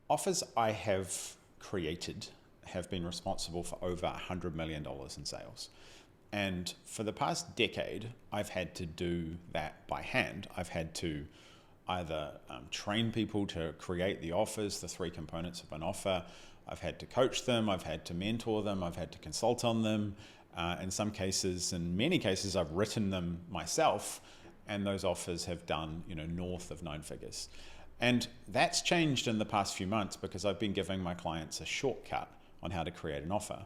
offers I have created have been responsible for over $100 million in sales. And for the past decade, I've had to do that by hand. I've had to either train people to create the offers, the three components of an offer. I've had to coach them. I've had to mentor them. I've had to consult on them. In some cases, in many cases, I've written them myself, and those offers have done, north of 9 figures. And that's changed in the past few months because I've been giving my clients a shortcut on how to create an offer.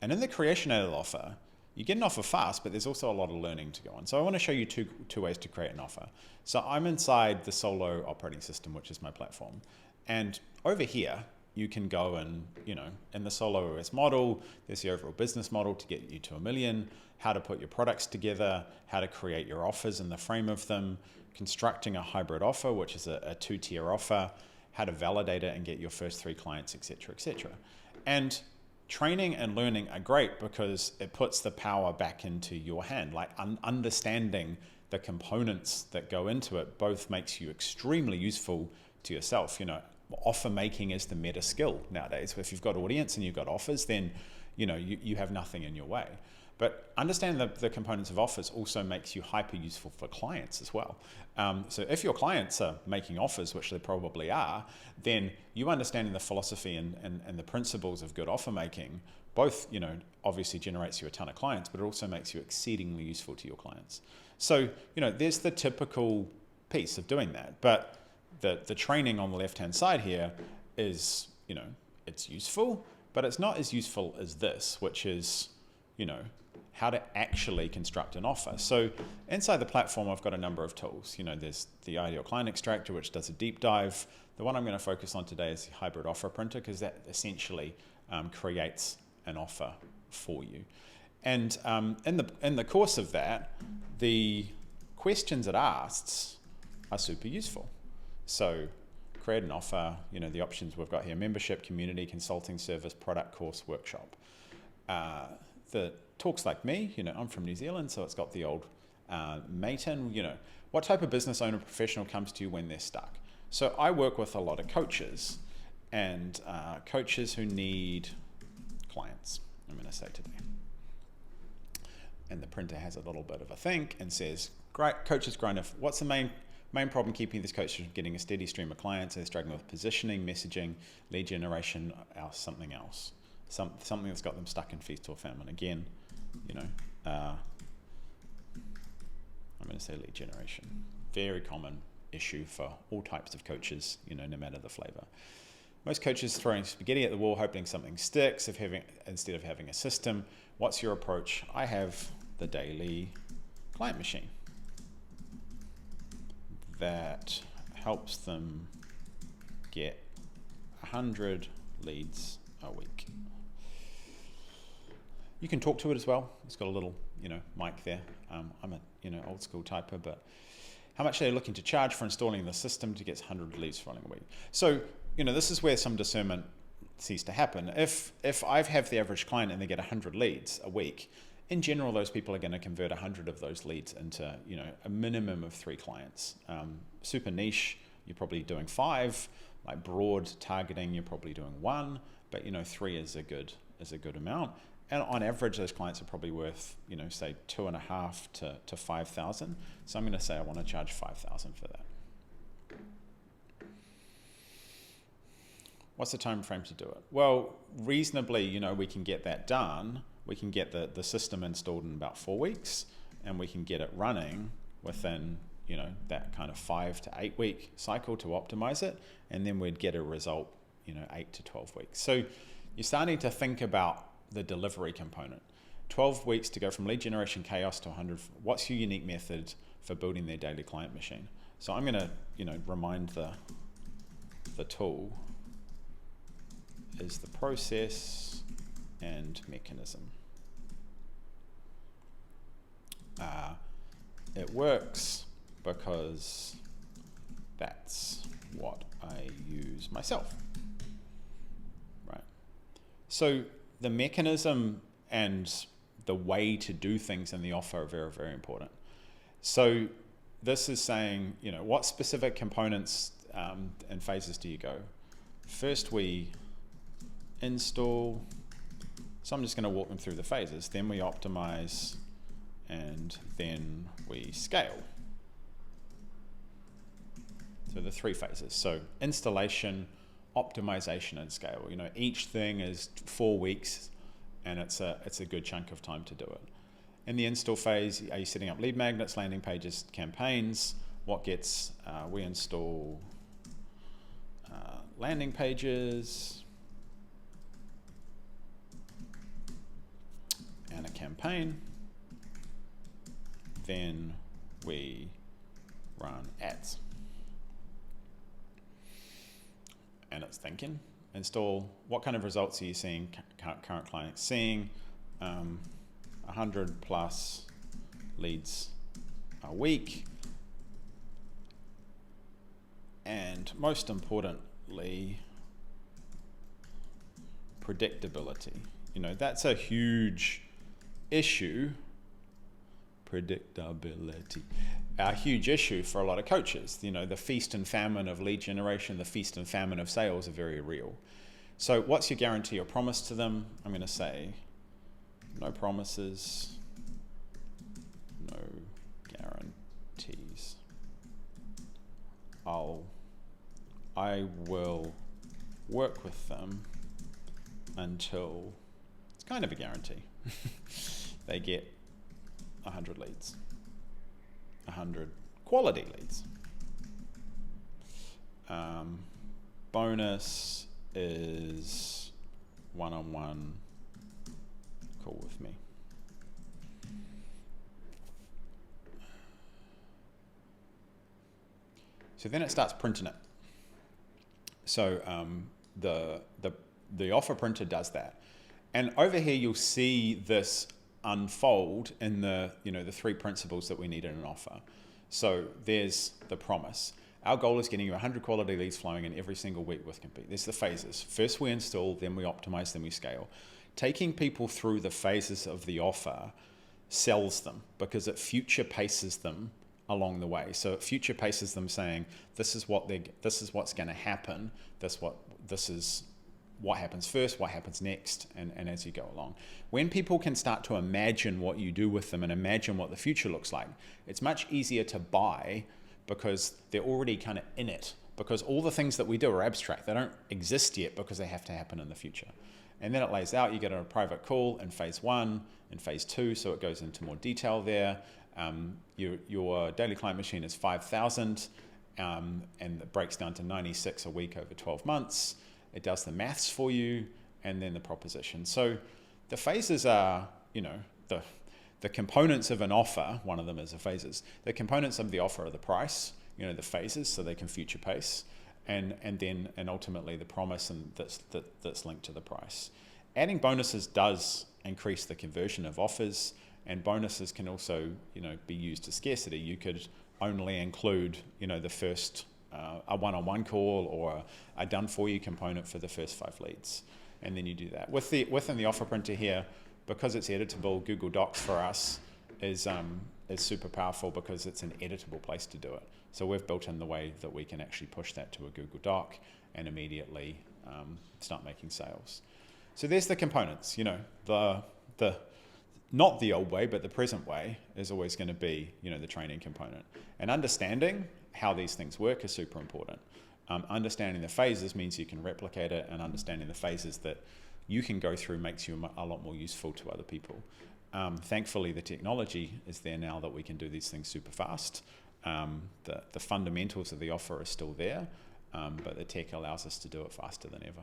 And in the creation of the offer, you get an offer fast, but there's also a lot of learning to go on. So I want to show you two ways to create an offer. So I'm inside the Solo operating system, which is my platform. And over here, you can go and, in the Solo OS model, there's the overall business model to get you to $1 million, how to put your products together, how to create your offers in the frame of them, constructing a hybrid offer, which is a two-tier offer, how to validate it and get your first 3 clients, et cetera, et cetera. And training and learning are great because it puts the power back into your hand. Like understanding the components that go into it both makes you extremely useful to yourself. Offer making is the meta skill nowadays. If you've got audience and you've got offers, then you have nothing in your way. But understanding the components of offers also makes you hyper useful for clients as well. So if your clients are making offers, which they probably are, then you understanding the philosophy and the principles of good offer making, both obviously generates you a ton of clients, but it also makes you exceedingly useful to your clients. So there's the typical piece of doing that. But the training on the left-hand side here is, it's useful, but it's not as useful as this, which is, how to actually construct an offer. So inside the platform, I've got a number of tools. There's the ideal client extractor, which does a deep dive. The one I'm going to focus on today is the hybrid offer printer, because that essentially creates an offer for you. And in the course of that, the questions it asks are super useful. So create an offer, the options we've got here: membership, community, consulting service, product, course, workshop. The talks like me, I'm from New Zealand, so it's got the old Maton, what type of business owner professional comes to you when they're stuck? So I work with a lot of coaches and coaches who need clients, I'm going to say today. And the printer has a little bit of a think and says, great, coaches grown up. What's the main problem keeping this coach from getting a steady stream of clients? They're struggling with positioning, messaging, lead generation, or something else. Something that's got them stuck in feast or famine. Again, I'm going to say lead generation. Very common issue for all types of coaches, no matter the flavor. Most coaches throwing spaghetti at the wall, hoping something sticks instead of having a system. What's your approach? I have the daily client machine that helps them get 100 leads a week. You can talk to it as well. It's got a little, mic there. I'm a, old school typer, but how much are they looking to charge for installing the system to get 100 leads running a week? So, this is where some discernment needs to happen. If I have the average client and they get 100 leads a week, in general, those people are going to convert 100 of those leads into, a minimum of 3 clients. Super niche, you're probably doing 5. Like broad targeting, you're probably doing 1, but 3 is a good amount. And on average, those clients are probably worth, say 2.5 to 5,000. So I'm going to say I want to charge 5,000 for that. What's the time frame to do it? Well, reasonably, we can get that done. We can get the system installed in about 4 weeks, and we can get it running within, that kind of 5 to 8 week cycle to optimize it. And then we'd get a result, 8 to 12 weeks. So you're starting to think about the delivery component. 12 weeks to go from lead generation chaos to 100. What's your unique method for building their daily client machine? So I'm going to, remind the tool is the process and mechanism. It works because that's what I use myself, right? So the mechanism and the way to do things in the offer are very, very important. So this is saying, what specific components and phases do you go? first we install, so I'm just going to walk them through the phases, then we optimize, and then we scale. So the 3 phases. So installation, optimization, and scale. You know, each thing is 4 weeks, and it's a good chunk of time to do it. In the install phase, are you setting up lead magnets, landing pages, campaigns? What gets, we install landing pages and a campaign. Then we run ads. And it's thinking, install, what kind of results are you seeing, current clients seeing? 100 plus leads a week. And most importantly, predictability. You know, that's a huge issue. Predictability. A huge issue for a lot of coaches. You know, the feast and famine of lead generation, the feast and famine of sales are very real. So what's your guarantee or promise to them? I'm going to say no promises, no guarantees. I will work with them until it's kind of a guarantee. They get 100 leads, 100 quality leads. Bonus is one-on-one call with me. So then it starts printing it. So the offer printer does that. And over here you'll see this unfold in the 3 principles that we need in an offer. So there's the promise. Our goal is getting you 100 quality leads flowing in every single week with Compete. There's the phases. First we install, then we optimize, then we scale. Taking people through the phases of the offer sells them because it future paces them along the way. So it future paces them saying, this is what's going to happen. This is what happens first, what happens next, and as you go along. When people can start to imagine what you do with them and imagine what the future looks like, it's much easier to buy because they're already kind of in it, because all the things that we do are abstract. They don't exist yet because they have to happen in the future. And then it lays out, you get a private call in phase 1 and phase 2, so it goes into more detail there. Your daily client machine is 5,000 and it breaks down to 96 a week over 12 months. It does the maths for you, and then the proposition. So the phases are, the components of an offer. One of them is the phases. The components of the offer are the price, the phases, so they can future pace, and ultimately the promise, and that's linked to the price. Adding bonuses does increase the conversion of offers, and bonuses can also, be used to scarcity. You could only include, the first a one-on-one call or a done-for-you component for the first 5 leads, and then you do that. Within the offer printer here, because it's editable, Google Docs for us is super powerful because it's an editable place to do it. So we've built in the way that we can actually push that to a Google Doc and immediately start making sales. So there's the components. Not the old way, but the present way is always going to be, the training component. And understanding how these things work is super important. Understanding the phases means you can replicate it, and understanding the phases that you can go through makes you a lot more useful to other people. Thankfully, the technology is there now that we can do these things super fast. The fundamentals of the offer are still there, but the tech allows us to do it faster than ever.